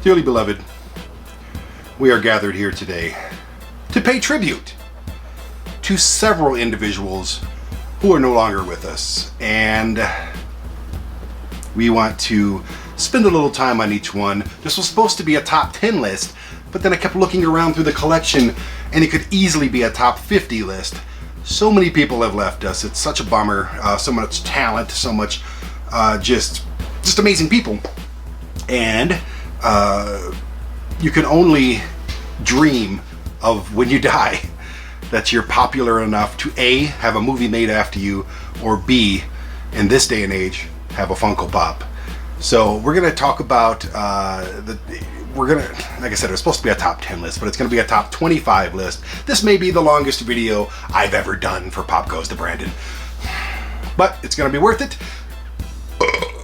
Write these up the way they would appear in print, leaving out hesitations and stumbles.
Dearly beloved, we are gathered here today to pay tribute to several individuals who are no longer with us, and we want to spend a little time on each one. This was supposed to be a top 10 list, but then I kept looking around through the collection and it could easily be a top 50 list. So many people have left us. It's such a bummer. So much talent, so much just amazing people. And you can only dream of when you die that you're popular enough to A, have a movie made after you, or B, in this day and age, have a Funko Pop. So we're gonna talk about like I said, it was supposed to be a top 10 list, but it's gonna be a top 25 list. This may be the longest video I've ever done for Pop Goes to Brandon, but it's gonna be worth it.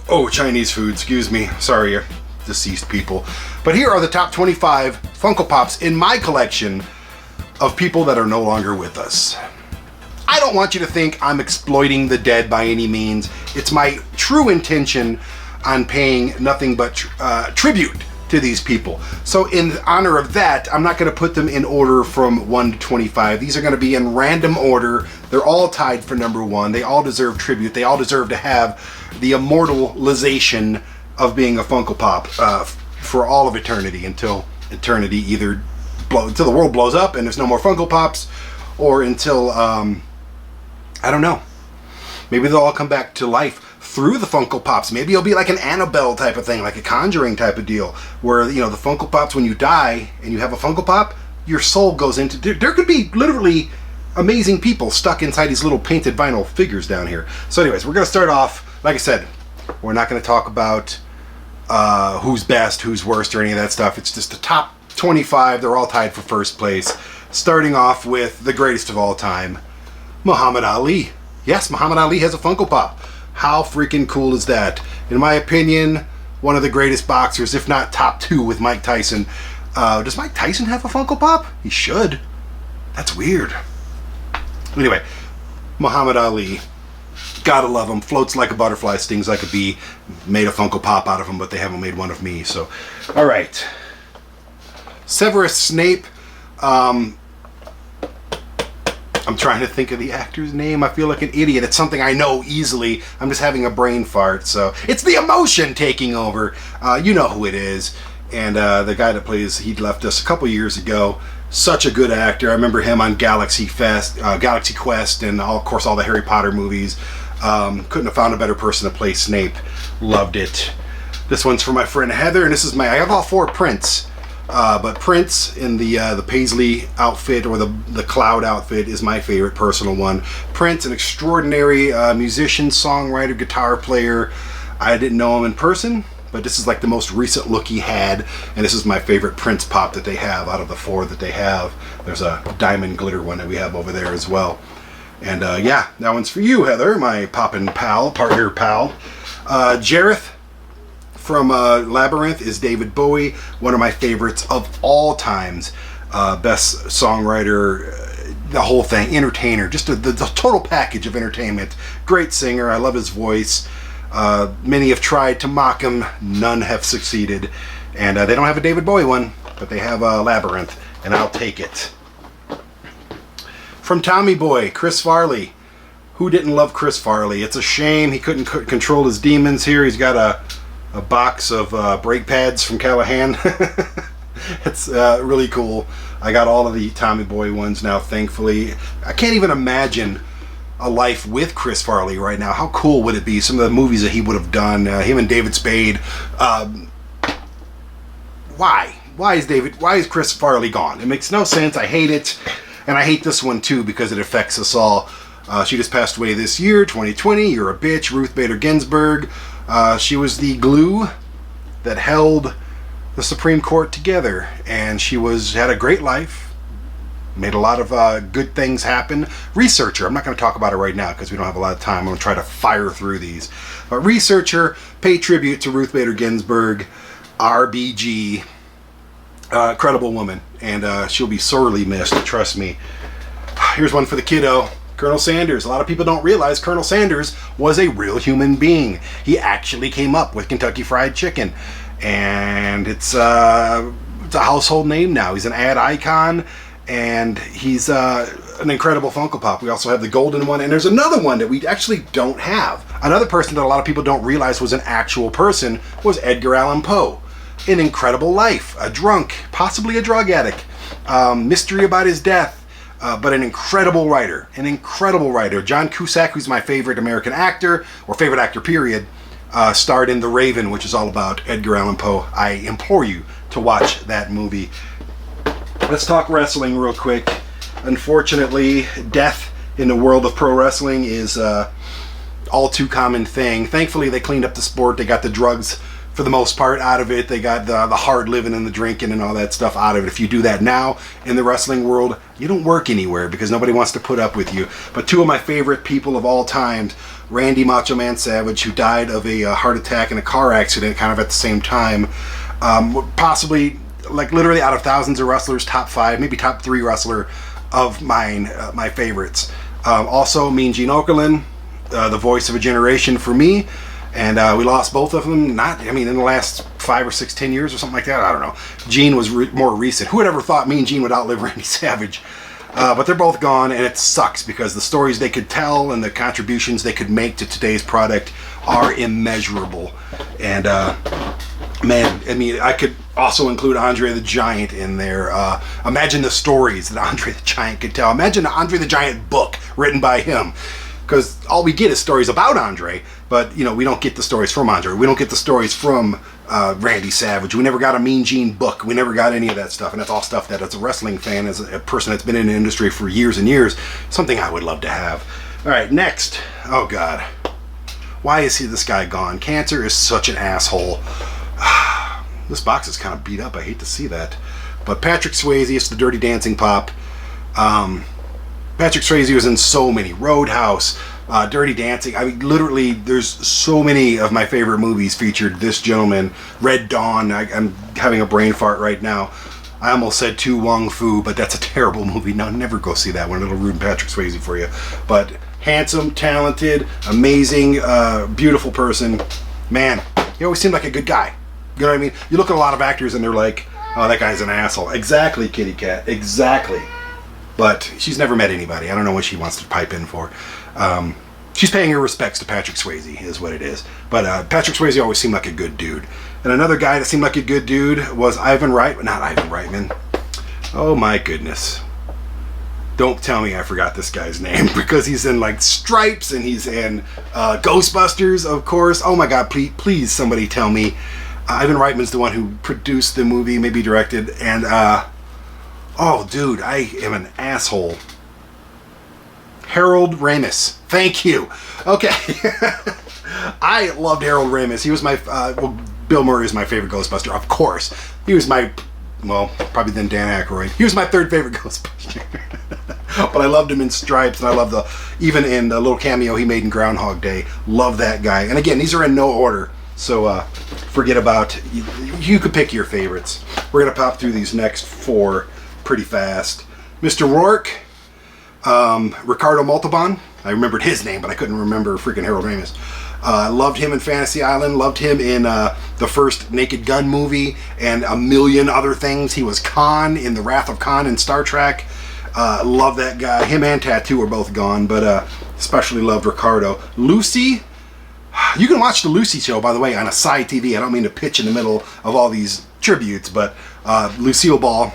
Oh, Chinese food, excuse me. Sorry, deceased people. But here are the top 25 Funko Pops in my collection of people that are no longer with us. I don't want you to think I'm exploiting the dead by any means. It's my true intention on paying nothing but tribute to these people. So in honor of that, I'm not going to put them in order from 1 to 25. These are going to be in random order. They're all tied for number 1. They all deserve tribute. They all deserve to have the immortalization of being a Funko Pop for all of eternity, until eternity until the world blows up and there's no more Funko Pops, or until I don't know, maybe they'll all come back to life through the Funko Pops. Maybe it'll be like an Annabelle type of thing, like a Conjuring type of deal, where, you know, the Funko Pops, when you die and you have a Funko Pop, your soul goes into... There could be literally amazing people stuck inside these little painted vinyl figures down here. So anyways, we're going to start off, like I said, we're not going to talk about who's best, who's worst, or any of that stuff. It's just the top 25. They're all tied for first place. Starting off with the greatest of all time, Muhammad Ali. Yes, Muhammad Ali has a Funko Pop. How freaking cool is that? In my opinion, one of the greatest boxers, if not top 2 with Mike Tyson. Does Mike Tyson have a Funko Pop? He should. That's weird. Anyway, Muhammad Ali. Gotta love him. Floats like a butterfly, stings like a bee. Made a Funko Pop out of him, but they haven't made one of me. So, all right. Severus Snape. I'm trying to think of the actor's name. I feel like an idiot. It's something I know easily. I'm just having a brain fart. So it's the emotion taking over. You know who it is. And the guy that plays, he left us a couple years ago. Such a good actor. I remember him on Galaxy Quest, and of course all the Harry Potter movies. Couldn't have found a better person to play Snape. Loved it. This one's for my friend Heather, and this is I have all 4 prints. But Prince in the Paisley outfit, or the Cloud outfit, is my favorite personal one. Prince, an extraordinary musician, songwriter, guitar player. I didn't know him in person, but this is like the most recent look he had, and this is my favorite Prince Pop that they have out of the 4 that they have. There's a diamond glitter one that we have over there as well. And yeah, that one's for you, Heather, my poppin' pal, partner pal. Jareth from Labyrinth is David Bowie, one of my favorites of all times. Best songwriter, the whole thing, entertainer, just the total package of entertainment. Great singer, I love his voice. Many have tried to mock him, none have succeeded. And they don't have a David Bowie one, but they have Labyrinth, and I'll take it. From Tommy Boy, Chris Farley. Who didn't love Chris Farley? It's a shame he couldn't control his demons here. He's got a box of brake pads from Callahan. It's really cool. I got all of the Tommy Boy ones now, thankfully. I can't even imagine a life with Chris Farley right now. How cool would it be? Some of the movies that he would have done, him and David Spade. Why is Chris Farley gone? It makes no sense. I hate it. And I hate this one too, because it affects us all. She just passed away this year, 2020. You're a bitch, Ruth Bader Ginsburg. She was the glue that held the Supreme Court together, and she had a great life, made a lot of good things happen. Researcher, I'm not going to talk about it right now because we don't have a lot of time. I'm going to try to fire through these. But researcher, pay tribute to Ruth Bader Ginsburg, RBG, credible woman, and she'll be sorely missed, trust me. Here's one for the kiddo. Colonel Sanders. A lot of people don't realize Colonel Sanders was a real human being. He actually came up with Kentucky Fried Chicken. and it's a household name now. He's an ad icon, and he's an incredible Funko Pop. We also have the golden one, and there's another one that we actually don't have. Another person that a lot of people don't realize was an actual person was Edgar Allan Poe. An incredible life, a drunk, possibly a drug addict, mystery about his death, but an incredible writer. An incredible writer. John Cusack, who's my favorite American actor, or favorite actor period, starred in The Raven, which is all about Edgar Allan Poe. I implore you to watch that movie. Let's talk wrestling real quick. Unfortunately, death in the world of pro wrestling is all too common thing. Thankfully, they cleaned up the sport. They got the drugs, for the most part, out of it. They got the hard living and the drinking and all that stuff out of it. If you do that now in the wrestling world, you don't work anywhere because nobody wants to put up with you. But two of my favorite people of all time, Randy Macho Man Savage, who died of a heart attack in a car accident kind of at the same time, possibly, like literally out of thousands of wrestlers, top 5, maybe top 3 wrestler of mine, my favorites. Also, Mean Gene Okerlund, the voice of a generation for me. And we lost both of them, in the last 5 or 6, 10 years or something like that. I don't know. Gene was more recent. Who would ever thought Mean Gene would outlive Randy Savage? But they're both gone, and it sucks because the stories they could tell and the contributions they could make to today's product are immeasurable. And I could also include Andre the Giant in there. Imagine the stories that Andre the Giant could tell. Imagine the Andre the Giant book written by him. Because all we get is stories about Andre, but we don't get the stories from Andre. We don't get the stories from Randy Savage. We never got a Mean Gene book. We never got any of that stuff, and that's all stuff that, as a wrestling fan, as a person that's been in the industry for years and years, something I would love to have. All right, next. Oh God, why is this guy gone? Cancer is such an asshole. This box is kind of beat up. I hate to see that, but Patrick Swayze, it's the Dirty Dancing Pop. Patrick Swayze was in so many. Roadhouse, Dirty Dancing. Literally, there's so many of my favorite movies featured this gentleman. Red Dawn. I'm having a brain fart right now. I almost said Tu Wong Fu, but that's a terrible movie. No, never go see that one. It'll ruin Patrick Swayze for you. But handsome, talented, amazing, beautiful person. Man, he always seemed like a good guy. You know what I mean? You look at a lot of actors and they're like, oh, that guy's an asshole. Exactly, kitty cat. Exactly. But she's never met anybody. I don't know what she wants to pipe in for. She's paying her respects to Patrick Swayze, is what it is. But Patrick Swayze always seemed like a good dude. And another guy that seemed like a good dude was Ivan Reitman. Not Ivan Reitman. Oh my goodness. Don't tell me I forgot this guy's name, because he's in like Stripes and he's in Ghostbusters, of course. Oh my God, please somebody tell me. Ivan Reitman's the one who produced the movie, maybe directed, and oh, dude, I am an asshole. Harold Ramis. Thank you. Okay. I loved Harold Ramis. He was my, Bill Murray is my favorite Ghostbuster, of course. He was my, probably then Dan Aykroyd. He was my 3rd favorite Ghostbuster. But I loved him in Stripes, and I love even in the little cameo he made in Groundhog Day. Love that guy. And again, these are in no order. So forget about, you could pick your favorites. We're going to pop through these next 4 pretty fast. Mr. Rourke, Ricardo Montalban. I remembered his name, but I couldn't remember freaking Harold Ramis. Loved him in Fantasy Island. Loved him in the first Naked Gun movie and a million other things. He was Khan in The Wrath of Khan in Star Trek. Love that guy. Him and Tattoo are both gone, but especially loved Ricardo. Lucy. You can watch the Lucy Show, by the way, on a side TV. I don't mean to pitch in the middle of all these tributes, but Lucille Ball,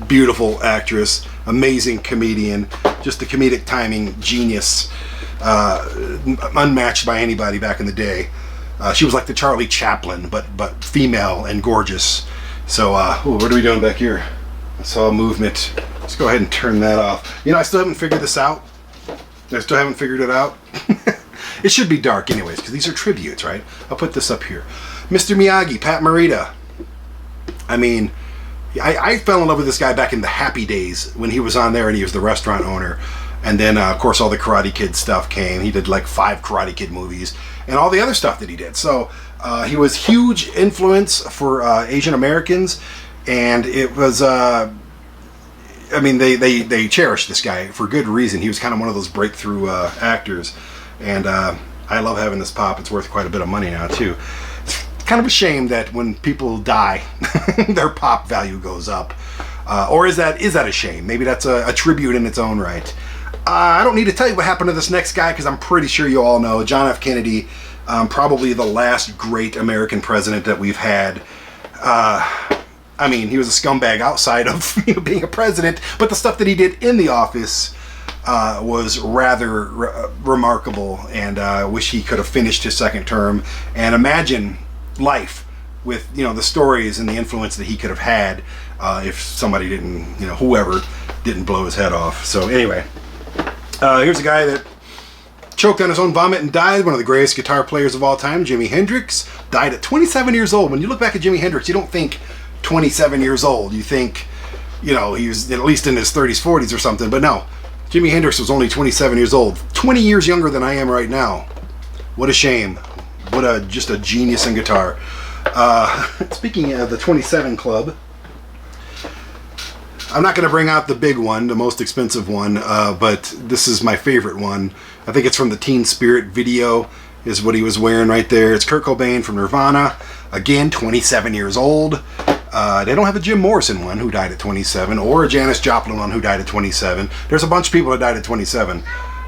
beautiful actress, amazing comedian, just a comedic timing genius, unmatched by anybody back in the day. She was like the Charlie Chaplin, but female and gorgeous. So, what are we doing back here? I saw a movement. Let's go ahead and turn that off. I still haven't figured this out. I still haven't figured it out. It should be dark anyways, because these are tributes, right? I'll put this up here. Mr. Miyagi, Pat Morita. I fell in love with this guy back in the Happy Days when he was on there and he was the restaurant owner. And then, of course, all the Karate Kid stuff came. He did like 5 Karate Kid movies and all the other stuff that he did. So he was huge influence for Asian Americans. And it was, they cherished this guy for good reason. He was kind of one of those breakthrough actors. And I love having this pop. It's worth quite a bit of money now, too. kind of a shame that when people die, their pop value goes up. Or is that a shame? Maybe that's a tribute in its own right. I don't need to tell you what happened to this next guy because I'm pretty sure you all know. John F. Kennedy, probably the last great American president that we've had. I mean, he was a scumbag outside of being a president, but the stuff that he did in the office was rather remarkable, and I wish he could have finished his second term. And imagine life with, the stories and the influence that he could have had if somebody didn't, whoever didn't blow his head off. So anyway, here's a guy that choked on his own vomit and died. One of the greatest guitar players of all time, Jimi Hendrix, died at 27 years old. When you look back at Jimi Hendrix, you don't think 27 years old. You think, he was at least in his 30s, 40s or something. But no, Jimi Hendrix was only 27 years old. 20 years younger than I am right now. What a shame. Just a genius in guitar. Speaking of the 27 Club, I'm not going to bring out the big one, the most expensive one, but this is my favorite one. I think it's from the Teen Spirit video, is what he was wearing right there. It's Kurt Cobain from Nirvana. Again, 27 years old. They don't have a Jim Morrison one who died at 27, or a Janis Joplin one who died at 27. There's a bunch of people that died at 27.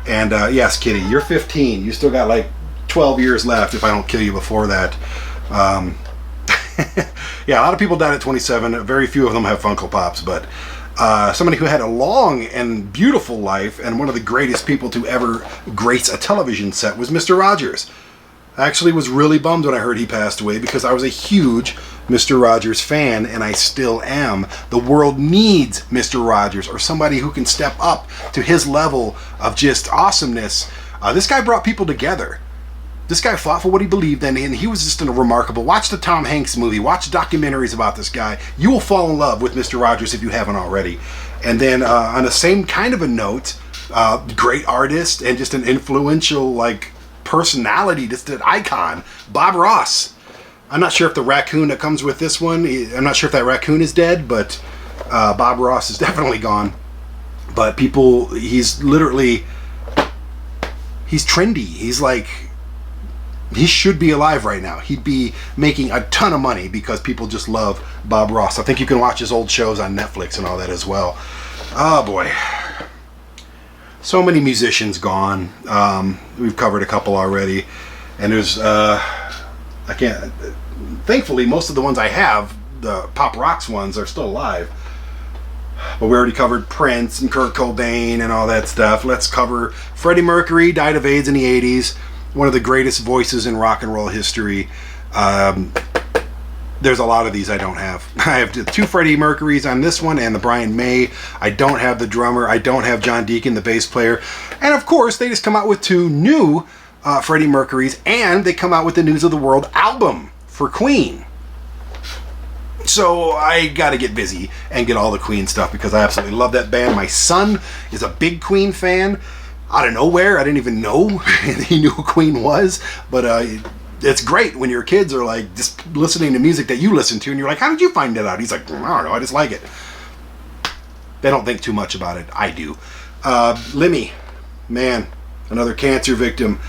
And yes, Kitty, you're 15. You still got like 12 years left if I don't kill you before that. Yeah, a lot of people died at 27. Very few of them have Funko Pops, but somebody who had a long and beautiful life and one of the greatest people to ever grace a television set was Mr. Rogers. I actually was really bummed when I heard he passed away because I was a huge Mr. Rogers fan, and I still am. The world needs Mr. Rogers, or somebody who can step up to his level of just awesomeness. This guy brought people together. This guy fought for what he believed in, and he was just a remarkable. Watch the Tom Hanks movie. Watch documentaries about this guy. You will fall in love with Mr. Rogers if you haven't already. And then on the same kind of a note, great artist and just an influential personality, just an icon, Bob Ross. I'm not sure if the raccoon that comes with this one, I'm not sure if that raccoon is dead, but Bob Ross is definitely gone. But he's trendy. He should be alive right now. He'd be making a ton of money because people just love Bob Ross. I think you can watch his old shows on Netflix and all that as well. Oh boy. So many musicians gone. We've covered a couple already. And there's, thankfully, most of the ones I have, the Pop Rocks ones, are still alive. But we already covered Prince and Kurt Cobain and all that stuff. Let's cover Freddie Mercury, died of AIDS in the 80s. One of the greatest voices in rock and roll history. There's a lot of these I don't have. I have 2 Freddie Mercurys on this one and the Brian May. I don't have the drummer. I don't have John Deacon, the bass player. And of course, they just come out with 2 new Freddie Mercurys, and they come out with the News of the World album for Queen. So I gotta get busy and get all the Queen stuff because I absolutely love that band. My son is a big Queen fan. Out of nowhere, I didn't even know he knew who Queen was, but it's great when your kids are just listening to music that you listen to, and you're like, how did you find that out? He's like, I don't know, I just like it. They don't think too much about it. I do. Lemmy, man, another cancer victim,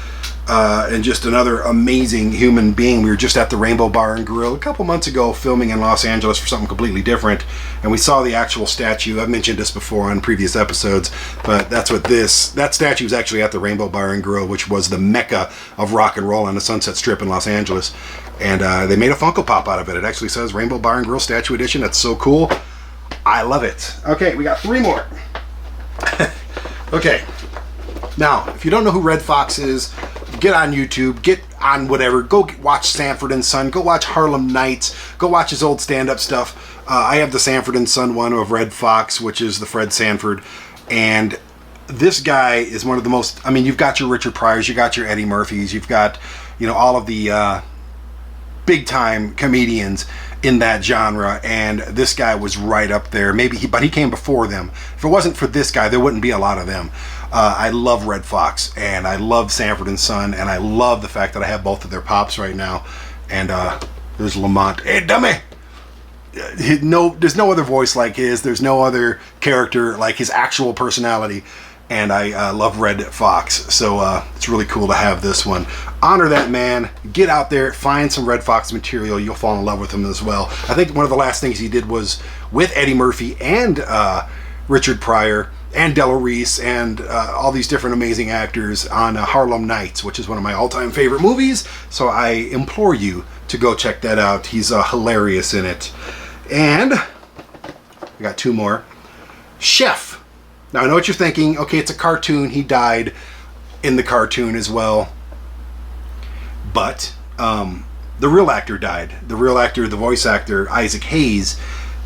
and just another amazing human being. We were just at the Rainbow Bar and Grill a couple months ago filming in Los Angeles for something completely different, and we saw the actual statue. I've mentioned this before on previous episodes, but that's what that statue is actually at the Rainbow Bar and Grill, which was the mecca of rock and roll on the Sunset Strip in Los Angeles, and they made a Funko Pop out of it. It actually says Rainbow Bar and Grill Statue Edition. That's so cool. I love it. Okay, we got 3 more. Okay, now, if you don't know who Red Fox is, get on YouTube, get on whatever, go watch Sanford & Son, go watch Harlem Nights, go watch his old stand-up stuff. I have the Sanford & Son one of Red Fox, which is the Fred Sanford, and this guy is one of the most, you've got your Richard Pryors, you got your Eddie Murphys, you've got, all of the big-time comedians in that genre, and this guy was right up there. But he came before them. If it wasn't for this guy, there wouldn't be a lot of them. I love Red Fox, and I love Sanford & Son, and I love the fact that I have both of their pops right now. And there's Lamont. Hey, dummy! There's no other voice like his. There's no other character like his actual personality. and I love Red Fox, so it's really cool to have this one. Honor that man. Get out there, find some Red Fox material. You'll fall in love with him as well. I think one of the last things he did was with Eddie Murphy and Richard Pryor and Della Reese and all these different amazing actors on Harlem Nights, which is one of my all-time favorite movies. So I implore you to go check that out. He's hilarious in it. And I got two more. Chef. Now, I know what you're thinking. Okay, it's a cartoon. He died in the cartoon as well. But the real actor died. The real actor, the voice actor, Isaac Hayes,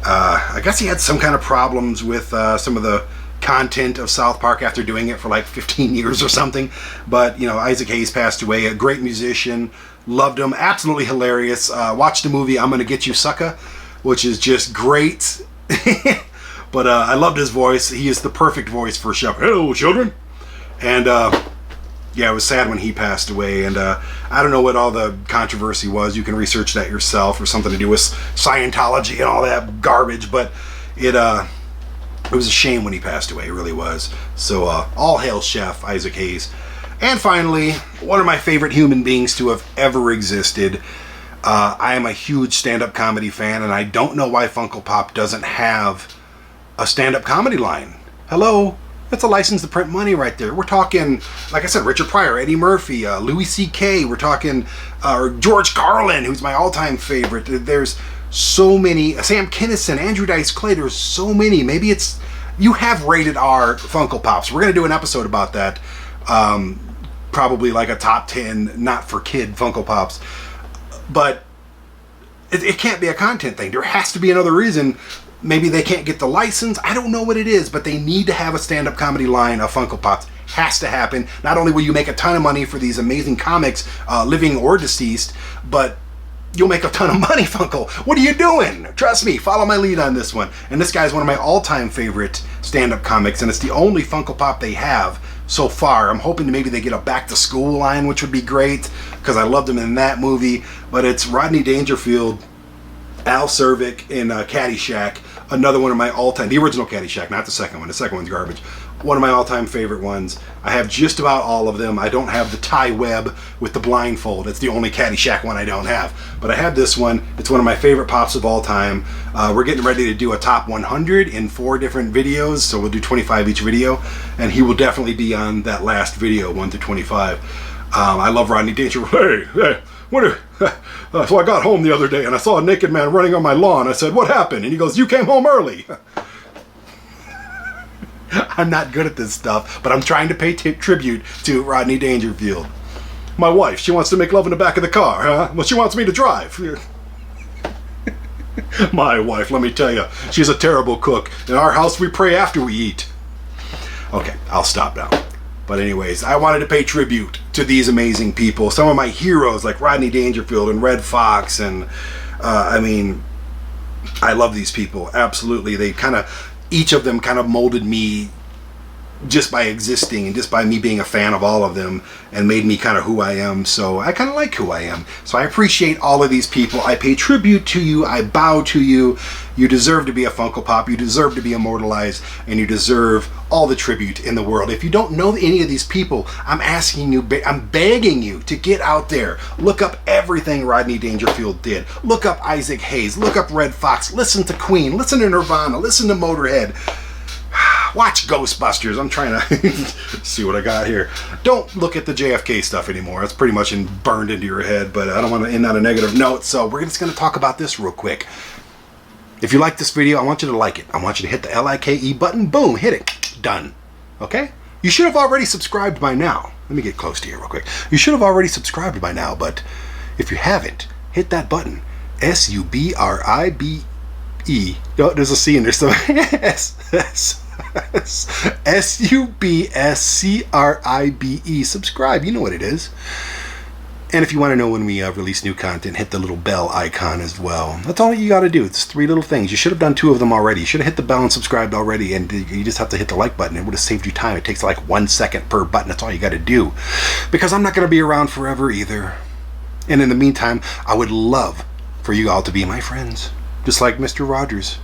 I guess he had some kind of problems with some of the content of South Park after doing it for like 15 years or something. But, you know, Isaac Hayes passed away. A great musician. Loved him. Absolutely hilarious. Watched the movie I'm Gonna Get You Sucker, which is just great. But I loved his voice. He is the perfect voice for Chef. Hello, children. And yeah, it was sad when he passed away. And I don't know what all the controversy was. You can research that yourself, or something to do with Scientology and all that garbage. But it was a shame when he passed away. It really was. So all hail Chef Isaac Hayes. And finally, one of my favorite human beings to have ever existed. I am a huge stand-up comedy fan, and I don't know why Funko Pop doesn't have a stand-up comedy line. Hello? That's a license to print money right there. We're talking, like I said, Richard Pryor, Eddie Murphy, Louis C.K. We're talking George Carlin, who's my all-time favorite. There's so many. Sam Kinison, Andrew Dice Clay. There's so many. Maybe it's... You have rated R Funko Pops. We're going to do an episode about that. Probably like a top 10 not-for-kid Funko Pops. But it can't be a content thing. There has to be another reason. Maybe they can't get the license. I don't know what it is, but they need to have a stand-up comedy line of Funko Pops. Has to happen. Not only will you make a ton of money for these amazing comics, living or deceased, but you'll make a ton of money, Funko. What are you doing? Trust me, follow my lead on this one. And this guy's one of my all-time favorite stand-up comics, and it's the only Funko Pop they have so far. I'm hoping maybe they get a back-to-school line, which would be great, because I loved him in that movie. But it's Rodney Dangerfield, Al Cervic in Caddyshack, another one of my all-time, the original Caddyshack, not the second one. The second one's garbage. One of my all-time favorite ones. I have just about all of them. I don't have the Ty Webb with the blindfold. It's the only Caddyshack one I don't have. But I have this one. It's one of my favorite Pops of all time. We're getting ready to do a top 100 in 4 different videos, so we'll do 25 each video, and he will definitely be on that last video, 1 to 25. I love Rodney Dangerfield. Hey, so I got home the other day and I saw a naked man running on my lawn. I said, "What happened?" And he goes, "You came home early." I'm not good at this stuff, but I'm trying to pay tribute to Rodney Dangerfield. My wife, she wants to make love in the back of the car, huh? Well, she wants me to drive. My wife, let me tell you, she's a terrible cook. In our house, we pray after we eat. Okay, I'll stop now. But anyways, I wanted to pay tribute to these amazing people. Some of my heroes like Rodney Dangerfield and Red Fox. And I mean, I love these people. Absolutely. They kind of, each of them kind of molded me just by existing and just by me being a fan of all of them, and made me kind of who I am. So I kind of like who I am. So I appreciate all of these people. I pay tribute to you. I bow to you. You deserve to be a Funko Pop. You deserve to be immortalized, and you deserve all the tribute in the world. If you don't know any of these people, I'm asking you, I'm begging you to get out there. Look up everything Rodney Dangerfield did. Look up Isaac Hayes. Look up Red Fox. Listen to Queen. Listen to Nirvana. Listen to Motorhead. Watch Ghostbusters. I'm trying to see what I got here. Don't look at the JFK stuff anymore. It's pretty much burned into your head, but I don't want to end on a negative note, so we're just going to talk about this real quick. If you like this video, I want you to like it. I want you to hit the L-I-K-E button. Boom, hit it. Done. Okay? You should have already subscribed by now. Let me get close to you real quick. You should have already subscribed by now, but if you haven't, hit that button. S-U-B-R-I-B-E. Oh, there's a C in there, so S-U-B-S-C-R-I-B-E. Subscribe. You know what it is. And if you want to know when we release new content, hit the little bell icon as well. That's all you got to do. It's 3 little things. You should have done 2 of them already. You should have hit the bell and subscribed already, and you just have to hit the like button. It would have saved you time. It takes like 1 second per button. That's all you got to do. Because I'm not going to be around forever either. And in the meantime, I would love for you all to be my friends. Just like Mr. Rogers.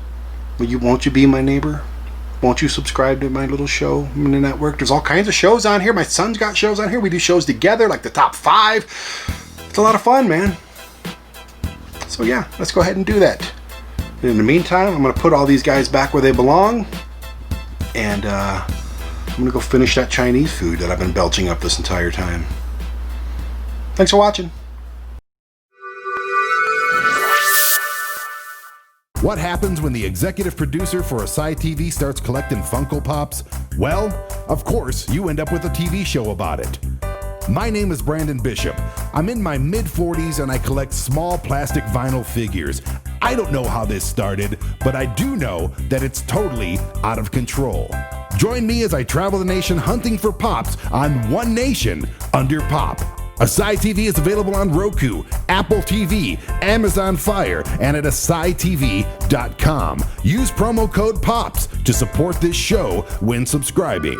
Won't you be my neighbor? Won't you subscribe to my little show in the network? There's all kinds of shows on here. My son's got shows on here. We do shows together, like the top 5. It's a lot of fun, man. So yeah, let's go ahead and do that. And in the meantime, I'm going to put all these guys back where they belong. And I'm going to go finish that Chinese food that I've been belching up this entire time. Thanks for watching. What happens when the executive producer for Asai TV starts collecting Funko Pops? Well, of course, you end up with a TV show about it. My name is Brandon Bishop. I'm in my mid-40s and I collect small plastic vinyl figures. I don't know how this started, but I do know that it's totally out of control. Join me as I travel the nation hunting for Pops on One Nation Under Pop. Asai TV is available on Roku, Apple TV, Amazon Fire, and at AsaiTV.com. Use promo code POPS to support this show when subscribing.